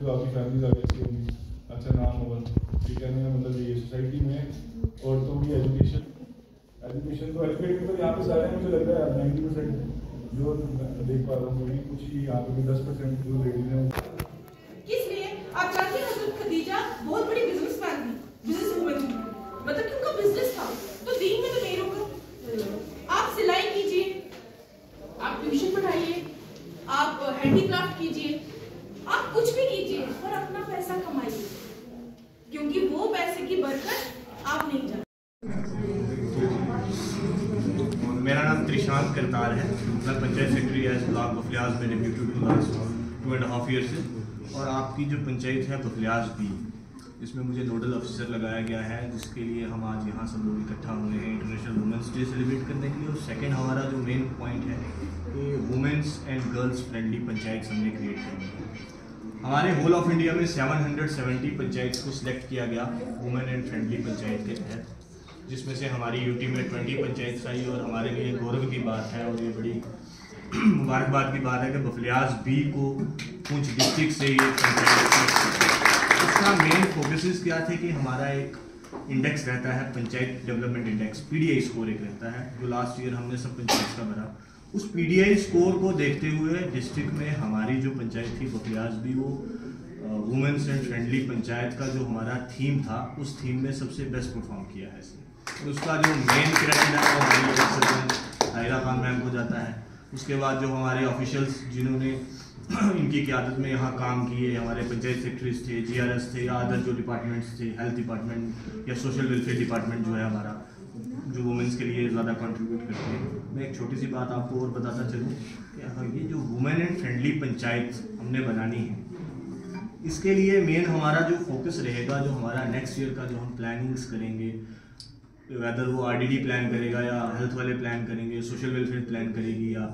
तो आपकी फैमिली ज़्यादा अच्छी होगी, अच्छा नाम होगा। ये कहने का मतलब ये सोसाइटी में औरतों की एजुकेशन तो एजुकेटेड तो यहाँ पे सारे हैं, मुझे लग रहा है 90% जो देख पा रहा हूँ, वही कुछ ही यहाँ पे 10% जो लेडीज हैं। किस लिए आप जानते हैं हज़रत खदीजा बहुत बड़ी बिजनेसमैन थी, बिजनेस वूमन थी, मतलब कि उनका बिजनेस था, तो दीन में तो नहीं रुका। आप सिलाई कीजिए, आप ट्यूशन पढ़ाइए, आप हैंडीक्राफ्ट कीजिए, आप कुछ भी कीजिए और अपना पैसा कमाइए, क्योंकि वो पैसे की बरकत आप नहीं जानते। मेरा नाम त्रिशांत करतार है। मैं panchayat secretary H block Bafliaz में डिप्यूटी टू लास्ट 2.5 ईयर से। और आपकी जो पंचायत है बफलियाज भी, इसमें मुझे नोडल ऑफिसर लगाया गया है, जिसके लिए हम आज यहाँ सब लोग इकट्ठा हुए हैं इंटरनेशनल वुमेंस डे सेलिब्रेट करने के लिए। और सेकेंड हमारा जो मेन पॉइंट है कि women's and girls friendly panchayat हमने क्रिएट करनी है। हमारे होल ऑफ इंडिया में 770 पंचायत को सिलेक्ट किया गया वुमेन एंड फ्रेंडली पंचायत के तहत, जिसमें से हमारी यूटी में 20 पंचायत आई। और हमारे लिए गौरव की बात है और ये बड़ी मुबारकबाद की बात है कि बफलियाज बी को पुंछ डिस्ट्रिक्ट से ये पंचायत, इसका मेन फोकसेस क्या थे कि हमारा एक इंडेक्स रहता है panchayat development index, PDI score एक रहता है, जो लास्ट ईयर हमने सब पंचायत का भरा। उस पीडीआई स्कोर को देखते हुए डिस्ट्रिक्ट में हमारी जो पंचायत थी बफलियाज बी, वो वुमेन्स एंड फ्रेंडली पंचायत का जो हमारा थीम था, उस थीम में सबसे बेस्ट परफॉर्म किया है इसने। और उसका जो मेन क्रेडिट है वो हमारी हायरा खान मैम को जाता है। उसके बाद जो हमारे ऑफिशियल्स जिन्होंने इनकी क़यादत में यहाँ काम किए, हमारे पंचायत सेक्रेटरीज थे, जीआरएस थे, या अदर जो डिपार्टमेंट्स थे, हेल्थ डिपार्टमेंट या सोशल वेलफेयर डिपार्टमेंट जो है हमारा, जो वुमेंस के लिए ज़्यादा कंट्रीब्यूट करते हैं। मैं एक छोटी सी बात आपको और बताता चलूँ कि ये जो वुमेन एंड फ्रेंडली पंचायत हमने बनानी है, इसके लिए मेन हमारा जो फोकस रहेगा, जो हमारा नेक्स्ट ईयर का जो हम प्लानिंग्स करेंगे, वेदर वो आरडीडी प्लान करेगा या हेल्थ वाले प्लान करेंगे, सोशल वेलफेयर प्लान करेगी, या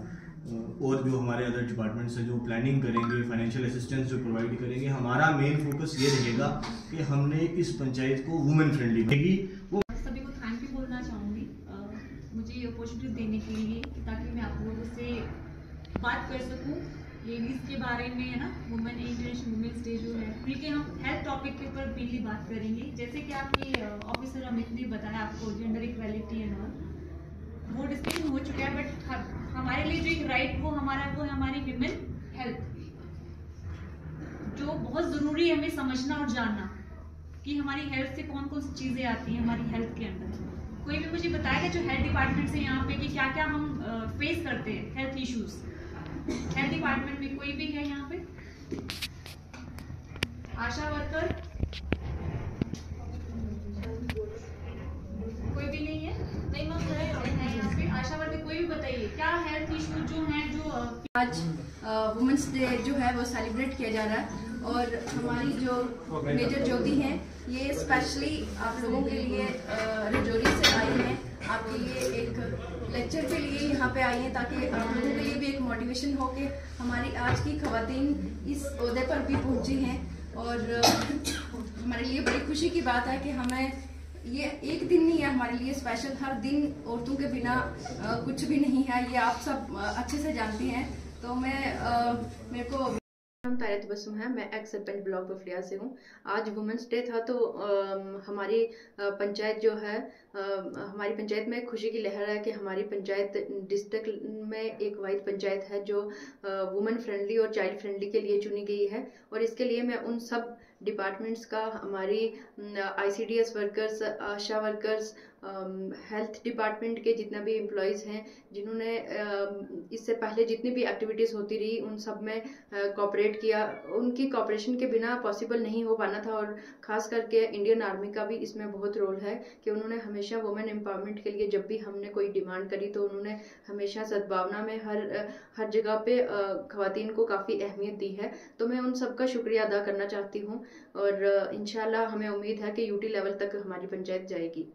और जो हमारे अदर डिपार्टमेंट्स हैं जो प्लानिंग करेंगे, फाइनेंशियल असिस्टेंस जो प्रोवाइड करेंगे, हमारा मेन फोकस ये रहेगा कि हमने इस पंचायत को वुमेन फ्रेंडली बनेगी। वो सभी को थैंक यू बोलना चाहूँगी मुझे ये अपॉर्चुनिटी देने के लिए, ताकि मैं आप लोगों से बात कर सकूँ लेडीज़ के बारे में, है ना, वुमेन इंटरनेशनल वुमेन्स डे जो है, क्योंकि हम हेल्थ टॉपिक के ऊपर मेनली बात करेंगे। जैसे कि आपकी ऑफिसर अमित ने बताया आपको जेंडर इक्वालिटी एंड ऑल, वो डिस्कशन हो चुका है, बट हमारे लिए जो एक राइट वो है हमारी विमेन हेल्थ, जो बहुत ज़रूरी है हमें समझना और जानना कि हमारी हेल्थ से कौन कौन सी चीज़ें आती हैं हमारी हेल्थ के अंदर। कोई भी मुझे बताएगा जो हेल्थ डिपार्टमेंट से यहाँ पे कि क्या क्या हम फेस करते हैं हेल्थ इश्यूज हेल्थ डिपार्टमेंट में? कोई भी है यहाँ पे? आशा वर्कर कोई भी नहीं है? नहीं मैम है यहाँ पे आशा वर्कर, कोई भी बताइए क्या हेल्थ इशू जो है जो आज वुमेंस डे जो है वो सेलिब्रेट किया जा रहा है। और हमारी जो मेजर ज्योति है ये स्पेशली आप लोगों के लिए रजौरी से आई हैं, आपके लिए एक लेक्चर के लिए यहाँ पे आई हैं, ताकि आप लोगों के लिए भी एक मोटिवेशन हो कि हमारी आज की खवातीन इस ओहदे पर भी पहुँची हैं। और हमारे लिए बड़ी खुशी की बात है कि हमें ये एक दिन नहीं है हमारे लिए स्पेशल, हर दिन औरतों के बिना कुछ भी नहीं है, ये आप सब अच्छे से जानती हैं। तो मेरे को तारत बसुम है, मैं एक्स सरपंच ब्लॉक बफलियाज से हूँ। आज वुमेंस डे था तो हमारी पंचायत जो है, हमारी पंचायत में खुशी की लहर है कि हमारी पंचायत डिस्ट्रिक्ट में एक वाइड पंचायत है जो वुमेन फ्रेंडली और चाइल्ड फ्रेंडली के लिए चुनी गई है। और इसके लिए मैं उन सब डिपार्टमेंट्स का, हमारी आईसीडीएस वर्कर्स, आशा वर्कर्स, हेल्थ डिपार्टमेंट के जितना भी एम्प्लॉयज़ हैं जिन्होंने इससे पहले जितनी भी एक्टिविटीज़ होती रही उन सब में कोऑपरेट किया, उनकी कोऑपरेशन के बिना पॉसिबल नहीं हो पाना था। और ख़ास करके इंडियन आर्मी का भी इसमें बहुत रोल है कि उन्होंने हमेशा वुमेन एम्पावरमेंट के लिए जब भी हमने कोई डिमांड करी तो उन्होंने हमेशा सद्भावना में हर जगह पे ख़वातीन को काफ़ी अहमियत दी है। तो मैं उन सब का शुक्रिया अदा करना चाहती हूँ और इंशाल्लाह हमें उम्मीद है कि यूटी लेवल तक हमारी पंचायत जाएगी।